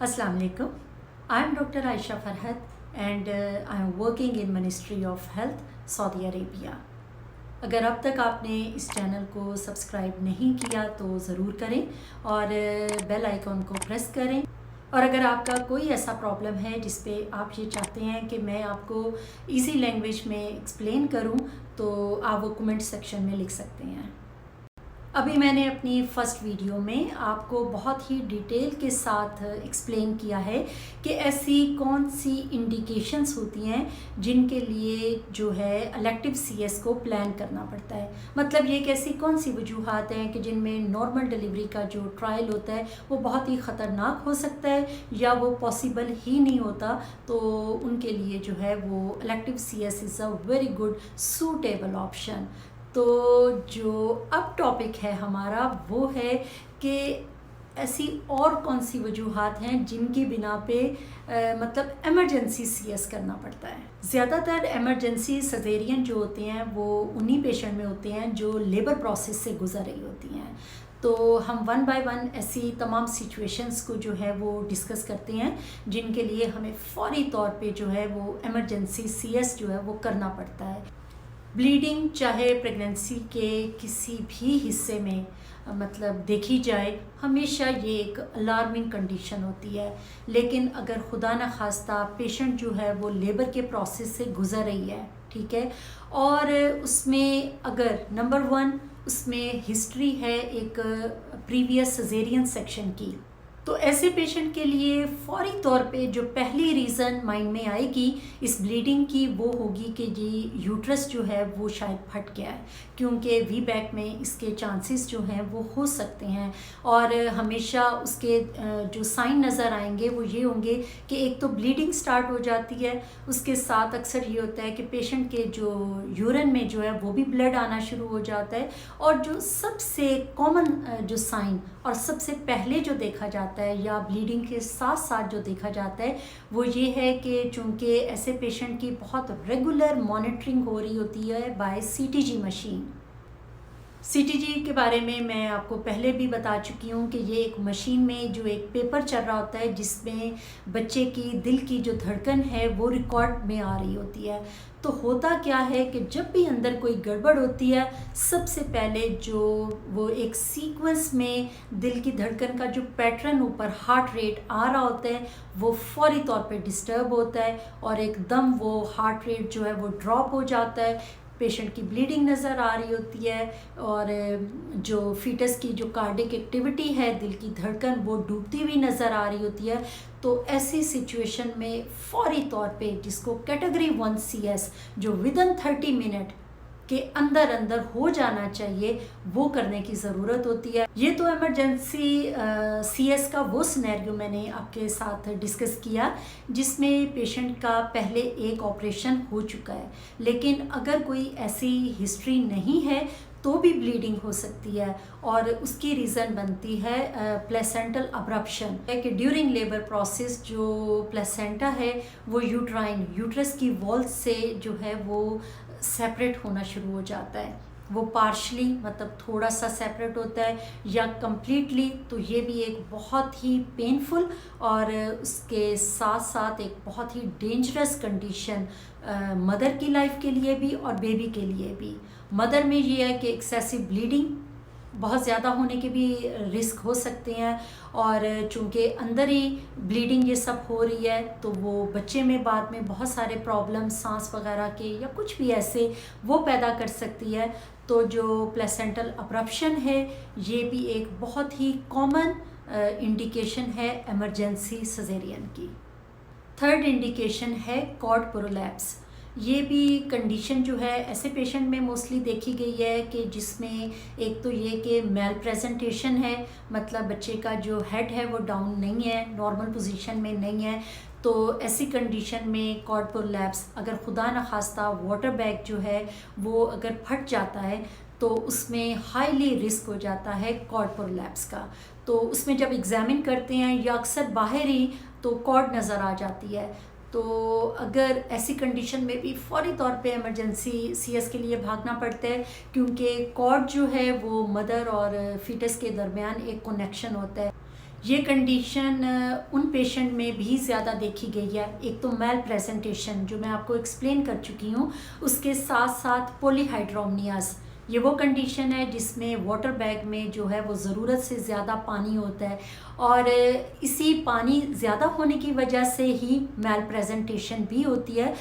Assalamu alaikum. I am Dr. Aisha Farhat and I am working in Ministry of Health, Saudi Arabia. अगर अब तक आपने इस channel को सब्सक्राइब नहीं किया तो ज़रूर करें और बेल आइकॉन को प्रेस करें। और अगर आपका कोई ऐसा प्रॉब्लम है जिस पे आप ये चाहते हैं कि मैं आपको इजी लैंग्वेज में एक्सप्लेन करूं, तो आप वो कमेंट सेक्शन में लिख सकते हैं। अभी मैंने अपनी फर्स्ट वीडियो में आपको बहुत ही डिटेल के साथ एक्सप्लेन किया है कि ऐसी कौन सी इंडिकेशंस होती हैं जिनके लिए जो है इलेक्टिव सीएस को प्लान करना पड़ता है। मतलब ये कि ऐसी कौन सी वजूहात हैं कि जिनमें नॉर्मल डिलीवरी का जो ट्रायल होता है वो बहुत ही ख़तरनाक हो सकता है या वो पॉसिबल ही नहीं होता, तो उनके लिए जो है वो elective CS is a very good suitable option. तो जो अब टॉपिक है हमारा वो है कि ऐसी और कौन सी वजूहात हैं जिनकी बिना पे मतलब एमरजेंसी सीएस करना पड़ता है। ज़्यादातर एमरजेंसी सजेरियन जो होते हैं वो उन्हीं पेशेंट में होते हैं जो लेबर प्रोसेस से गुजर रही होती हैं। तो हम वन बाय वन ऐसी तमाम सिचुएशंस को जो है वो डिस्कस करते हैं जिनके लिए हमें फौरी तौर पे जो है वो एमरजेंसी सीएस जो है वो करना पड़ता है। ब्लीडिंग चाहे प्रेगनेंसी के किसी भी हिस्से में मतलब देखी जाए, हमेशा ये एक अलार्मिंग कंडीशन होती है। लेकिन अगर खुदा न खास्ता पेशेंट जो है वो लेबर के प्रोसेस से गुज़र रही है, ठीक है, और उसमें अगर नंबर 1 उसमें हिस्ट्री है एक प्रीवियस सजेरियन सेक्शन की, तो ऐसे पेशेंट के लिए फौरी तौर पे जो पहली रीज़न माइंड में आएगी इस ब्लीडिंग की वो होगी कि जी यूट्रस जो है वो शायद फट गया है, क्योंकि वी बैक में इसके चांसेस जो हैं वो हो सकते हैं। और हमेशा उसके जो साइन नज़र आएंगे वो ये होंगे कि एक तो ब्लीडिंग स्टार्ट हो जाती है, उसके साथ अक्सर ये होता है कि पेशेंट के जो यूरिन में जो है वो भी ब्लड आना शुरू हो जाता है। और जो सबसे कॉमन जो साइन और सबसे पहले जो देखा जाता है या ब्लीडिंग के साथ साथ जो देखा जाता है वो ये है कि चूँकि ऐसे पेशेंट की बहुत रेगुलर मॉनिटरिंग हो रही होती है बाय सीटीजी मशीन। सीटीजी के बारे में मैं आपको पहले भी बता चुकी हूँ कि ये एक मशीन में जो एक पेपर चल रहा होता है जिसमें बच्चे की दिल की जो धड़कन है वो रिकॉर्ड में आ रही होती है। तो होता क्या है कि जब भी अंदर कोई गड़बड़ होती है, सबसे पहले जो वो एक सीक्वेंस में दिल की धड़कन का जो पैटर्न ऊपर हार्ट रेट आ रहा होता है वो फौरी तौर पे डिस्टर्ब होता है और एकदम वो हार्ट रेट जो है वो ड्रॉप हो जाता है। पेशेंट की ब्लीडिंग नज़र आ रही होती है और जो फीटस की जो कार्डिक एक्टिविटी है, दिल की धड़कन, वो डूबती हुई नज़र आ रही होती है। तो ऐसी सिचुएशन में फौरी तौर पे जिसको कैटेगरी 1 सीएस जो विदिन 30 मिनट के अंदर अंदर हो जाना चाहिए वो करने की ज़रूरत होती है। ये तो इमरजेंसी सीएस का वो सिनेरियो मैंने आपके साथ डिस्कस किया जिसमें पेशेंट का पहले एक ऑपरेशन हो चुका है, लेकिन अगर कोई ऐसी हिस्ट्री नहीं है तो भी ब्लीडिंग हो सकती है और उसकी रीज़न बनती है प्लेसेंटल अब्रप्शन कि ड्यूरिंग लेबर प्रोसेस जो प्लेसेंटा है वो यूट्रस की वॉल से जो है वो सेपरेट होना शुरू हो जाता है। वो पार्शली मतलब थोड़ा सा सेपरेट होता है या कम्प्लीटली, तो ये भी एक बहुत ही पेनफुल और उसके साथ साथ एक बहुत ही डेंजरस कंडीशन मदर की लाइफ के लिए भी और बेबी के लिए भी। मदर में ये है कि एक्सेसिव ब्लीडिंग बहुत ज़्यादा होने के भी रिस्क हो सकते हैं और चूँकि अंदर ही ब्लीडिंग ये सब हो रही है तो वो बच्चे में बाद में बहुत सारे प्रॉब्लम सांस वगैरह के या कुछ भी ऐसे वो पैदा कर सकती है। तो जो प्लेसेंटल अब्रप्शन है ये भी एक बहुत ही कॉमन इंडिकेशन है इमरजेंसी सजेरियन की। थर्ड इंडिकेशन है कॉर्ड प्रोलैप्स। ये भी कंडीशन जो है ऐसे पेशेंट में मोस्टली देखी गई है कि जिसमें एक तो ये कि मेल प्रेजेंटेशन है, मतलब बच्चे का जो हेड है वो डाउन नहीं है, नॉर्मल पोजीशन में नहीं है। तो ऐसी कंडीशन में कॉर्ड प्रोलैप्स, अगर खुदा न खास्ता वाटर बैग जो है वो अगर फट जाता है तो उसमें हाईली रिस्क हो जाता है कॉर्ड प्रोलैप्स का। तो उसमें जब एग्जामिन करते हैं या अक्सर बाहर ही तो कॉर्ड नज़र आ जाती है। तो अगर ऐसी कंडीशन में भी फौरी तौर पे इमरजेंसी सीएस के लिए भागना पड़ता है, क्योंकि कॉर्ड जो है वो मदर और फीटस के दरमियान एक कनेक्शन होता है। ये कंडीशन उन पेशेंट में भी ज़्यादा देखी गई है। एक तो मेल प्रेजेंटेशन जो मैं आपको एक्सप्लेन कर चुकी हूँ, उसके साथ साथ पॉलीहाइड्रोमनियास, ये वो कंडीशन है जिसमें वाटर बैग में जो है वो ज़रूरत से ज़्यादा पानी होता है और इसी पानी ज़्यादा होने की वजह से ही मेल प्रेजेंटेशन भी होती है।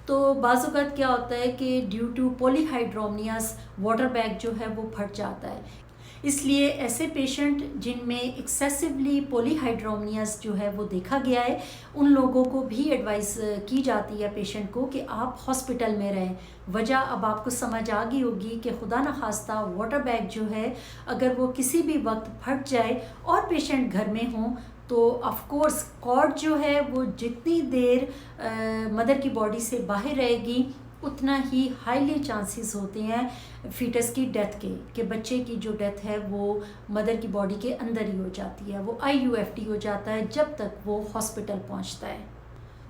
तो बाज़-औक़ात क्या होता है कि ड्यू टू पॉलीहाइड्रोमनियास वाटर बैग जो है वो फट जाता है। इसलिए ऐसे पेशेंट जिनमें एक्सेसिवली पॉलीहाइड्रोमनियास जो है वो देखा गया है, उन लोगों को भी एडवाइस की जाती है पेशेंट को कि आप हॉस्पिटल में रहें। वजह अब आपको समझ आ गई होगी कि खुदा न खास्ता वाटर बैग जो है अगर वो किसी भी वक्त फट जाए और पेशेंट घर में हों तो ऑफ कोर्स कॉर्ड जो है वो जितनी देर मदर की बॉडी से बाहर रहेगी उतना ही हाईली चांसेस होते हैं फीटस की डेथ के, कि बच्चे की जो डेथ है वो मदर की बॉडी के अंदर ही हो जाती है, वो IUFT हो जाता है जब तक वो हॉस्पिटल पहुंचता है।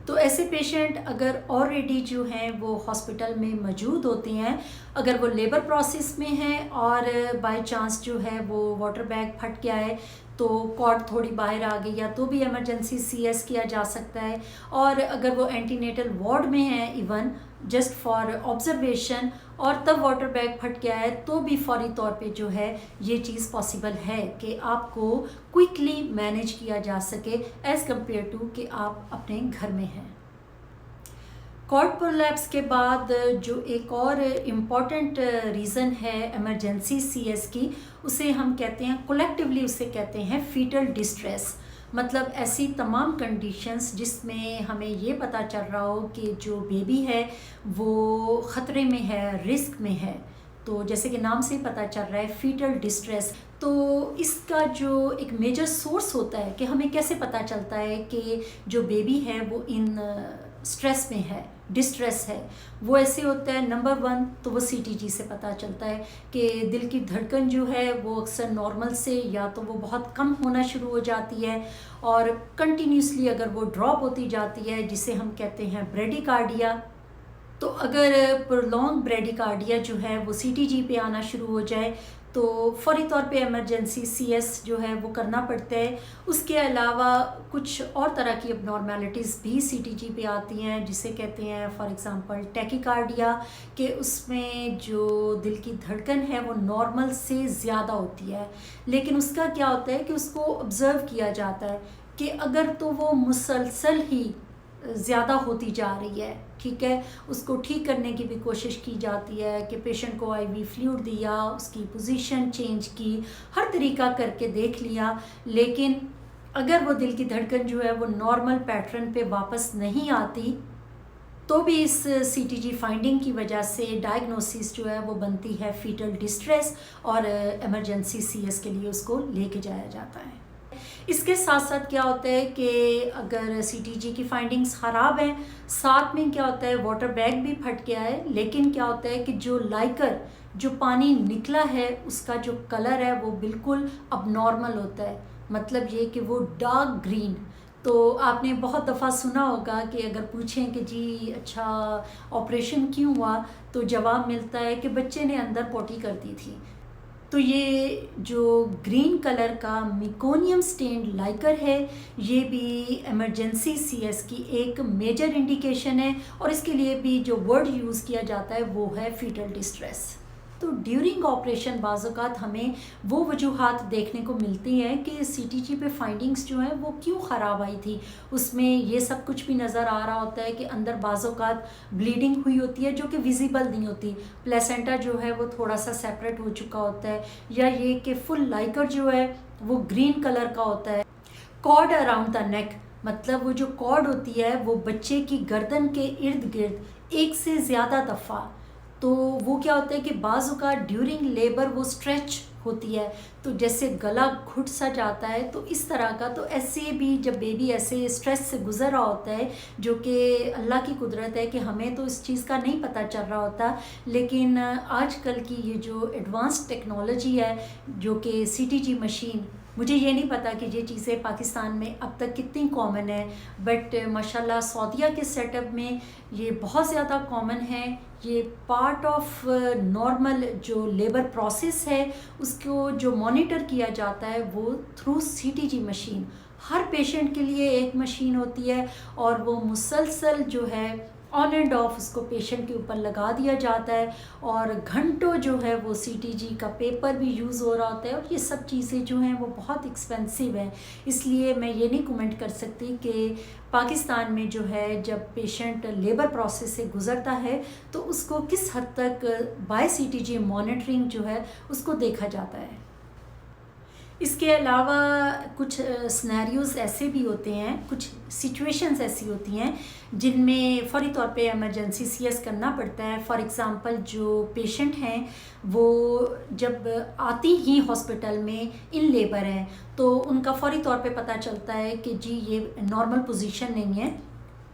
तो ऐसे पेशेंट अगर ऑलरेडी जो हैं वो हॉस्पिटल में मौजूद होते हैं, अगर वो लेबर प्रोसेस में हैं और बाय चांस जो है वो वाटर बैग फट गया है तो कॉर्ड थोड़ी बाहर आ गई या तो भी इमरजेंसी CS किया जा सकता है। और अगर वो एंटीनेटल वार्ड में है इवन जस्ट फॉर ऑब्जर्वेशन और तब वाटर बैग फट गया है तो भी फौरी तौर पे जो है ये चीज़ पॉसिबल है कि आपको क्विकली मैनेज किया जा सके एज़ कम्पेयर टू कि आप अपने घर में हैं। कॉर्ड प्रोलैप्स के बाद जो एक और इम्पॉर्टेंट रीज़न है इमरजेंसी CS की, उसे हम कहते हैं कलेक्टिवली उसे कहते हैं फीटल डिस्ट्रेस। मतलब ऐसी तमाम कंडीशंस जिसमें हमें ये पता चल रहा हो कि जो बेबी है वो ख़तरे में है, रिस्क में है। तो जैसे कि नाम से ही पता चल रहा है फीटल डिस्ट्रेस, तो इसका जो एक मेजर सोर्स होता है कि हमें कैसे पता चलता है कि जो बेबी है वो इन स्ट्रेस में है, डिस्ट्रेस है, वो ऐसे होता है। नंबर 1 तो वो CTG से पता चलता है कि दिल की धड़कन जो है वो अक्सर नॉर्मल से या तो वो बहुत कम होना शुरू हो जाती है और कंटिन्यूसली अगर वो ड्रॉप होती जाती है जिसे हम कहते हैं ब्रेडिकार्डिया। तो अगर प्रोलॉन्ग ब्रेडिकार्डिया जो है वो CTG पे आना शुरू हो जाए तो फौरी तौर पे इमरजेंसी CS जो है वो करना पड़ता है। उसके अलावा कुछ और तरह की अबनॉर्मेलिटीज़ भी CTG पे आती हैं जिसे कहते हैं फॉर एग्ज़ाम्पल टैकीकार्डिया, कि उसमें जो दिल की धड़कन है वो नॉर्मल से ज़्यादा होती है। लेकिन उसका क्या होता है कि उसको ऑब्ज़र्व किया जाता है कि अगर तो वो मुसलसल ही ज़्यादा होती जा रही है, ठीक है, उसको ठीक करने की भी कोशिश की जाती है कि पेशेंट को IV फ्लूइड दिया, उसकी पोजीशन चेंज की, हर तरीका करके देख लिया, लेकिन अगर वो दिल की धड़कन जो है वो नॉर्मल पैटर्न पे वापस नहीं आती तो भी इस CTG फाइंडिंग की वजह से डायग्नोसिस जो है वो बनती है फीटल डिस्ट्रेस और इमरजेंसी CS के लिए उसको लेके जाया जाता है। इसके साथ साथ क्या होता है कि अगर CTG की फाइंडिंग्स ख़राब हैं, साथ में क्या होता है वाटर बैग भी फट गया है, लेकिन क्या होता है कि जो लाइकर जो पानी निकला है उसका जो कलर है वो बिल्कुल अबनॉर्मल होता है। मतलब ये कि वो डार्क ग्रीन। तो आपने बहुत दफ़ा सुना होगा कि अगर पूछें कि जी अच्छा ऑपरेशन क्यों हुआ तो जवाब मिलता है कि बच्चे ने अंदर पोटी कर दी थी। तो ये जो ग्रीन कलर का मिकोनियम स्टेन्ड लाइकर है ये भी इमरजेंसी CS की एक मेजर इंडिकेशन है और इसके लिए भी जो वर्ड यूज़ किया जाता है वो है फीटल डिस्ट्रेस। तो ड्यूरिंग ऑपरेशन बाज़-औक़ात हमें वो वजूहात देखने को मिलती हैं कि CTG पे फाइंडिंग्स जो हैं वो क्यों ख़राब आई थी। उसमें ये सब कुछ भी नज़र आ रहा होता है कि अंदर बाज़-औक़ात ब्लीडिंग हुई होती है जो कि विजिबल नहीं होती, प्लेसेंटा जो है वो थोड़ा सा सेपरेट हो चुका होता है, या ये कि फुल लाइकर जो है वो ग्रीन कलर का होता है। कॉर्ड अराउंड द नेक, मतलब वो जो कॉर्ड होती है वो बच्चे की गर्दन के इर्द गिर्द एक से ज़्यादा दफ़ा, तो वो क्या होता है कि बाज़-औक़ात ड्यूरिंग लेबर वो स्ट्रेच होती है, तो जैसे गला घुट सा जाता है, तो इस तरह का। तो ऐसे भी जब बेबी ऐसे स्ट्रेस से गुज़र रहा होता है, जो कि अल्लाह की कुदरत है कि हमें तो इस चीज़ का नहीं पता चल रहा होता, लेकिन आजकल की ये जो एडवांस टेक्नोलॉजी है जो कि CTG मशीन मुझे ये नहीं पता कि ये चीज़ें पाकिस्तान में अब तक कितनी कॉमन है, बट माशाल्लाह सऊदीया के सेटअप में ये बहुत ज़्यादा कॉमन है। ये पार्ट ऑफ नॉर्मल जो लेबर प्रोसेस है उसको जो मॉनिटर किया जाता है वो थ्रू सीटीजी मशीन। हर पेशेंट के लिए एक मशीन होती है और वो मुसलसल जो है ऑन एंड ऑफ उसको पेशेंट के ऊपर लगा दिया जाता है और घंटों जो है वो सीटीजी का पेपर भी यूज़ हो रहा होता है। और ये सब चीज़ें जो हैं वो बहुत एक्सपेंसिव हैं, इसलिए मैं ये नहीं कमेंट कर सकती कि पाकिस्तान में जो है जब पेशेंट लेबर प्रोसेस से गुज़रता है तो उसको किस हद तक बाय सीटीजी मॉनिटरिंग जो है उसको देखा जाता है। इसके अलावा कुछ सिनेरियोज़ ऐसे भी होते हैं, कुछ सिचुएशंस ऐसी होती हैं जिनमें फ़ौरी तौर पे इमरजेंसी सीएस करना पड़ता है। फॉर एग्ज़ाम्पल जो पेशेंट हैं वो जब आती ही हॉस्पिटल में इन लेबर हैं तो उनका फ़ौरी तौर पे पता चलता है कि जी ये नॉर्मल पोजीशन नहीं है,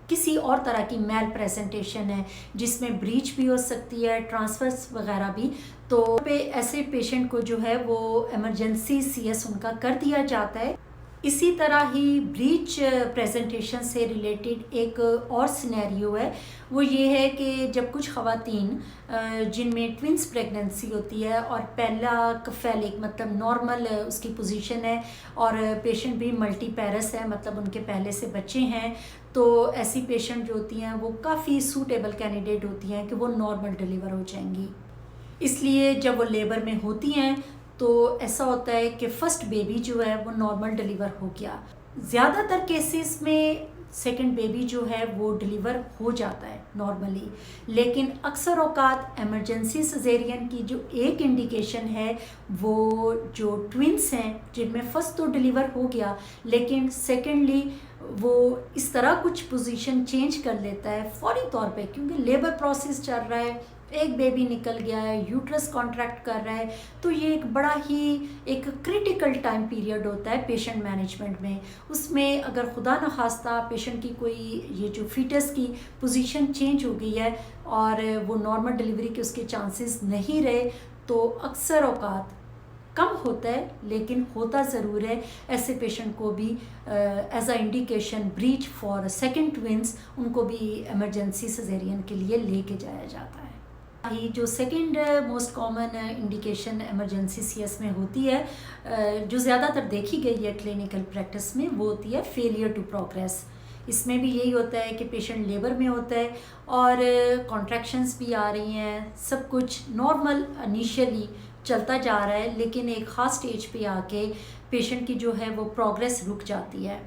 किसी और तरह की मेल प्रेजेंटेशन है जिसमें ब्रीच भी हो सकती है, ट्रांसफर्स वगैरह भी। तो पे ऐसे पेशेंट को जो है वो इमरजेंसी सीएस उनका कर दिया जाता है। इसी तरह ही ब्रीच प्रेजेंटेशन से रिलेटेड एक और सिनेरियो है, वो ये है कि जब कुछ ख़वातीन जिनमें ट्विंस प्रेगनेंसी होती है और पहला कफेलिक मतलब नॉर्मल उसकी पोजीशन है और पेशेंट भी मल्टीपैरस है, मतलब उनके पहले से बच्चे हैं, तो ऐसी पेशेंट जो होती हैं वो काफ़ी सूटेबल कैंडिडेट होती हैं कि वो नॉर्मल डिलीवर हो जाएंगी। इसलिए जब वो लेबर में होती हैं तो ऐसा होता है कि फ़र्स्ट बेबी जो है वो नॉर्मल डिलीवर हो गया। ज़्यादातर केसेस में सेकंड बेबी जो है वो डिलीवर हो जाता है नॉर्मली, लेकिन अक्सर औकात इमरजेंसी सिजेरियन की जो एक इंडिकेशन है वो जो ट्विंस हैं जिनमें फ़र्स्ट तो डिलीवर हो गया लेकिन सेकेंडली वो इस तरह कुछ पोजीशन चेंज कर लेता है फ़ौरी तौर पे, क्योंकि लेबर प्रोसेस चल रहा है, एक बेबी निकल गया है, यूट्रस कॉन्ट्रैक्ट कर रहा है, तो ये एक बड़ा ही एक क्रिटिकल टाइम पीरियड होता है पेशेंट मैनेजमेंट में। उसमें अगर खुदा न खास्ता पेशेंट की कोई ये जो फीटस की पोजीशन चेंज हो गई है और वो नॉर्मल डिलीवरी के उसके चांसेस नहीं रहे तो अक्सर औकात कम होता है लेकिन होता ज़रूर है। ऐसे पेशेंट को भी as a indication breech for second twins उनको भी इमरजेंसी सिजेरियन के लिए लेके जाया जाता है। ही जो second most common indication emergency CS में होती है जो ज़्यादातर देखी गई है क्लिनिकल प्रैक्टिस में, वो होती है फेलियर टू प्रोग्रेस। इसमें भी यही होता है कि पेशेंट लेबर में होता है और कॉन्ट्रैक्शंस भी आ रही हैं, सब कुछ नॉर्मल इनिशियली चलता जा रहा है, लेकिन एक ख़ास स्टेज पे आके पेशेंट की जो है वो प्रोग्रेस रुक जाती है।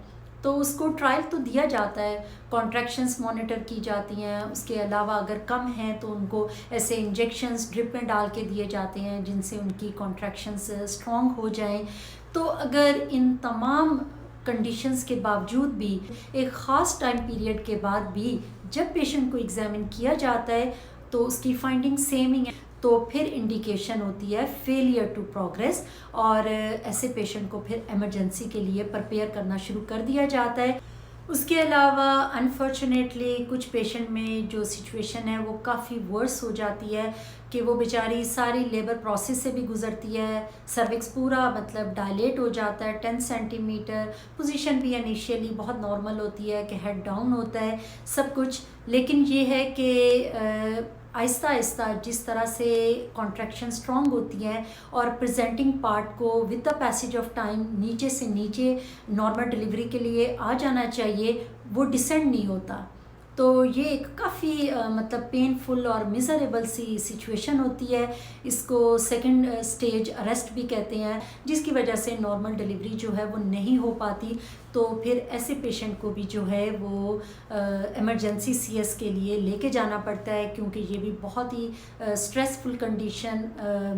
तो उसको ट्रायल तो दिया जाता है, कॉन्ट्रैक्शंस मॉनिटर की जाती हैं, उसके अलावा अगर कम हैं तो उनको ऐसे इंजेक्शंस ड्रिप में डाल के दिए जाते हैं जिनसे उनकी कॉन्ट्रैक्शंस स्ट्रॉन्ग हो जाएं। तो अगर इन तमाम कंडीशंस के बावजूद भी एक ख़ास टाइम पीरियड के बाद भी जब पेशेंट को एग्ज़ामिन किया जाता है तो उसकी फाइंडिंग सेम ही है, तो फिर इंडिकेशन होती है फेलियर टू प्रोग्रेस और ऐसे पेशेंट को फिर इमरजेंसी के लिए प्रिपेयर करना शुरू कर दिया जाता है। उसके अलावा अनफॉर्चुनेटली कुछ पेशेंट में जो सिचुएशन है वो काफ़ी वर्स हो जाती है कि वो बेचारी सारी लेबर प्रोसेस से भी गुज़रती है, सर्विक्स पूरा मतलब डायलेट हो जाता है 10 सेंटीमीटर, पोजीशन भी इनिशियली बहुत नॉर्मल होती है कि हेड डाउन होता है सब कुछ, लेकिन ये है कि आहिस्ता आहिस्ता जिस तरह से कॉन्ट्रैक्शन स्ट्रॉन्ग होती हैं और प्रेजेंटिंग पार्ट को with the passage of time नीचे से नीचे नॉर्मल डिलीवरी के लिए आ जाना चाहिए, वो डिसेंड नहीं होता। तो ये एक काफ़ी मतलब पेनफुल और मिज़रेबल सी सिचुएशन होती है। इसको सेकंड स्टेज अरेस्ट भी कहते हैं, जिसकी वजह से नॉर्मल डिलीवरी जो है वो नहीं हो पाती। तो फिर ऐसे पेशेंट को भी जो है वो इमरजेंसी सीएस के लिए लेके जाना पड़ता है, क्योंकि ये भी बहुत ही स्ट्रेसफुल कंडीशन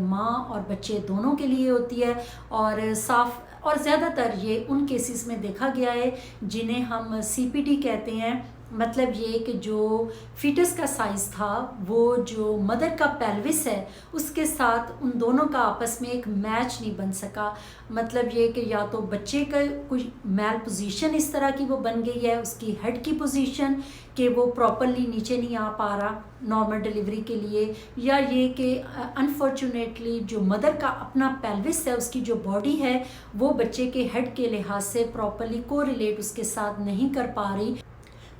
माँ और बच्चे दोनों के लिए होती है और साफ और ज़्यादातर ये उन केसेस में देखा गया है जिन्हें हम सीपीडी कहते हैं, मतलब ये कि जो फीटस का साइज़ था वो जो मदर का पेल्विस है उसके साथ उन दोनों का आपस में एक मैच नहीं बन सका। मतलब ये कि या तो बच्चे का कुछ मैल पोजीशन इस तरह की वो बन गई है, उसकी हेड की पोजीशन कि वो प्रॉपरली नीचे नहीं आ पा रहा नॉर्मल डिलीवरी के लिए, या ये कि अनफॉर्चुनेटली जो मदर का अपना पेल्विस है उसकी जो बॉडी है वो बच्चे के हेड के लिहाज से प्रॉपरली कोरिलेट उसके साथ नहीं कर पा रही।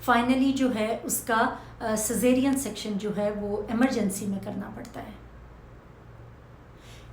फाइनली जो है उसका सिजेरियन सेक्शन जो है वो इमरजेंसी में करना पड़ता है।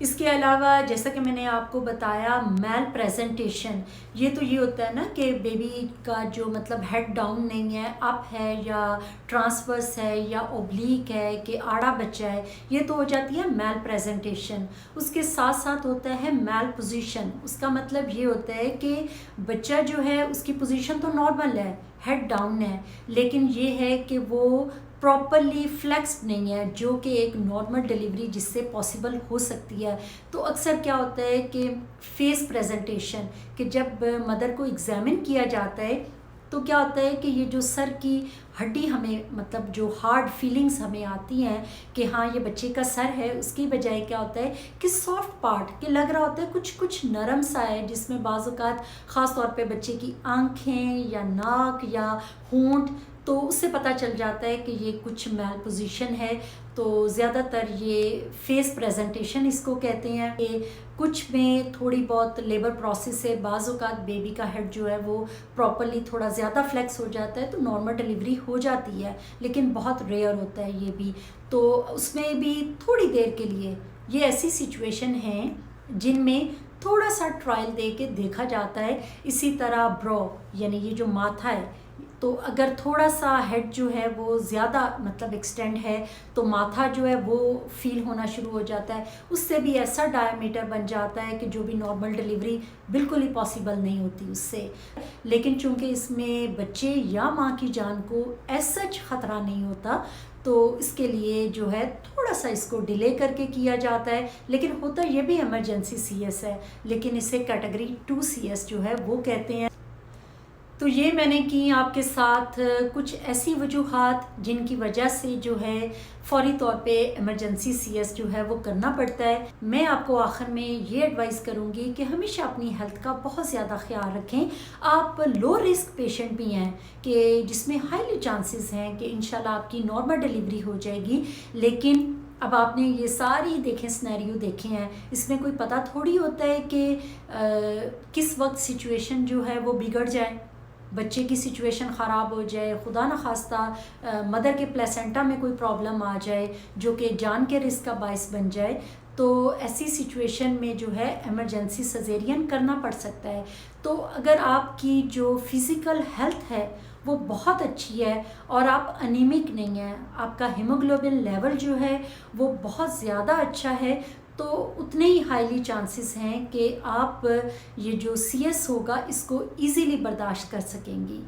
इसके अलावा जैसा कि मैंने आपको बताया मैल प्रेजेंटेशन, ये तो ये होता है ना कि बेबी का जो मतलब हेड डाउन नहीं है, अप है या ट्रांसवर्स है या ओब्लिक है कि आड़ा बच्चा है, ये तो हो जाती है मैल प्रेजेंटेशन। उसके साथ साथ होता है मैल पोजीशन। उसका मतलब ये होता है कि बच्चा जो है उसकी पोजीशन तो नॉर्मल है, हेड डाउन है, लेकिन ये है कि वो प्रॉपरली फ्लेक्स्ड नहीं है, जो कि एक नॉर्मल डिलीवरी जिससे पॉसिबल हो सकती है। तो अक्सर क्या होता है कि फेस प्रेजेंटेशन, कि जब मदर को एग्जामिन किया जाता है तो क्या होता है कि ये जो सर की हड्डी हमें मतलब जो हार्ड फीलिंग्स हमें आती हैं कि हाँ ये बच्चे का सर है, उसकी बजाय क्या होता है कि सॉफ्ट पार्ट के लग रहा होता है कुछ कुछ नरम सा है, जिसमें बाज़ औक़ात ख़ास तौर पे बच्चे की आँखें या नाक या होंठ, तो उससे पता चल जाता है कि ये कुछ मैल पोजीशन है। तो ज़्यादातर ये फेस प्रेजेंटेशन इसको कहते हैं। कि कुछ में थोड़ी बहुत लेबर प्रोसेस से बाज़ औक़ात बेबी का हेड जो है वो प्रॉपरली थोड़ा ज़्यादा फ्लेक्स हो जाता है तो नॉर्मल डिलीवरी हो जाती है, लेकिन बहुत रेयर होता है ये भी। तो उसमें भी थोड़ी देर के लिए ये ऐसी सिचुएशन हैं जिनमें थोड़ा सा ट्रायल दे के देखा जाता है। इसी तरह ब्रो यानी ये जो माथा है, तो अगर थोड़ा सा हेड जो है वो ज़्यादा मतलब एक्सटेंड है तो माथा जो है वो फील होना शुरू हो जाता है, उससे भी ऐसा डायमीटर बन जाता है कि जो भी नॉर्मल डिलीवरी बिल्कुल ही पॉसिबल नहीं होती उससे। लेकिन चूंकि इसमें बच्चे या माँ की जान को ऐसा ख़तरा नहीं होता तो इसके लिए जो है थोड़ा सा इसको डिले करके किया जाता है। लेकिन होता ये भी इमरजेंसी CS है, लेकिन इसे कैटेगरी 2 CS जो है वो कहते हैं। तो ये मैंने की आपके साथ कुछ ऐसी वजूहात जिनकी वजह से जो है फ़ौरी तौर पे इमरजेंसी CS जो है वो करना पड़ता है। मैं आपको आखिर में ये एडवाइस करूँगी कि हमेशा अपनी हेल्थ का बहुत ज़्यादा ख्याल रखें। आप लो रिस्क पेशेंट भी हैं कि जिसमें हाईली चांसेस हैं कि इंशाल्लाह आपकी नॉर्मल डिलीवरी हो जाएगी, लेकिन अब आपने ये सारी देखें सिनेरियो देखे हैं, इसमें कोई पता थोड़ी होता है कि किस वक्त सिचुएशन जो है वो बिगड़ जाए, बच्चे की सिचुएशन ख़राब हो जाए, खुदा न खास्ता मदर के प्लेसेंटा में कोई प्रॉब्लम आ जाए जो कि जान के रिस्क का बायस बन जाए। तो ऐसी सिचुएशन में जो है इमरजेंसी सिजेरियन करना पड़ सकता है। तो अगर आपकी जो फिज़िकल हेल्थ है वो बहुत अच्छी है और आप अनीमिक नहीं हैं, आपका हीमोग्लोबिन लेवल जो है वो बहुत ज़्यादा अच्छा है, तो उतने ही हाईली चांसेस हैं कि आप ये जो CS होगा इसको इजीली बर्दाश्त कर सकेंगी।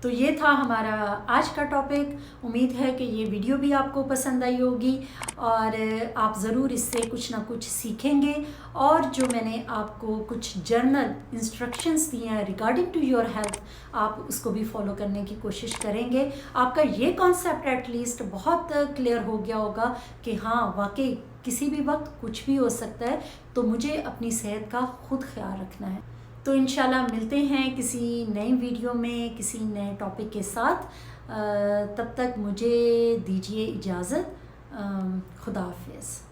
तो ये था हमारा आज का टॉपिक। उम्मीद है कि ये वीडियो भी आपको पसंद आई होगी और आप ज़रूर इससे कुछ ना कुछ सीखेंगे। और जो मैंने आपको कुछ जर्नल इंस्ट्रक्शंस दिए हैं रिगार्डिंग टू योर हेल्थ, आप उसको भी फॉलो करने की कोशिश करेंगे। आपका ये कॉन्सेप्ट एटलीस्ट बहुत क्लियर हो गया होगा कि हाँ वाकई किसी भी वक्त कुछ भी हो सकता है, तो मुझे अपनी सेहत का खुद ख्याल रखना है। तो इंशाल्लाह मिलते हैं किसी नई वीडियो में किसी नए टॉपिक के साथ। तब तक मुझे दीजिए इजाज़त। खुदा हाफिज़।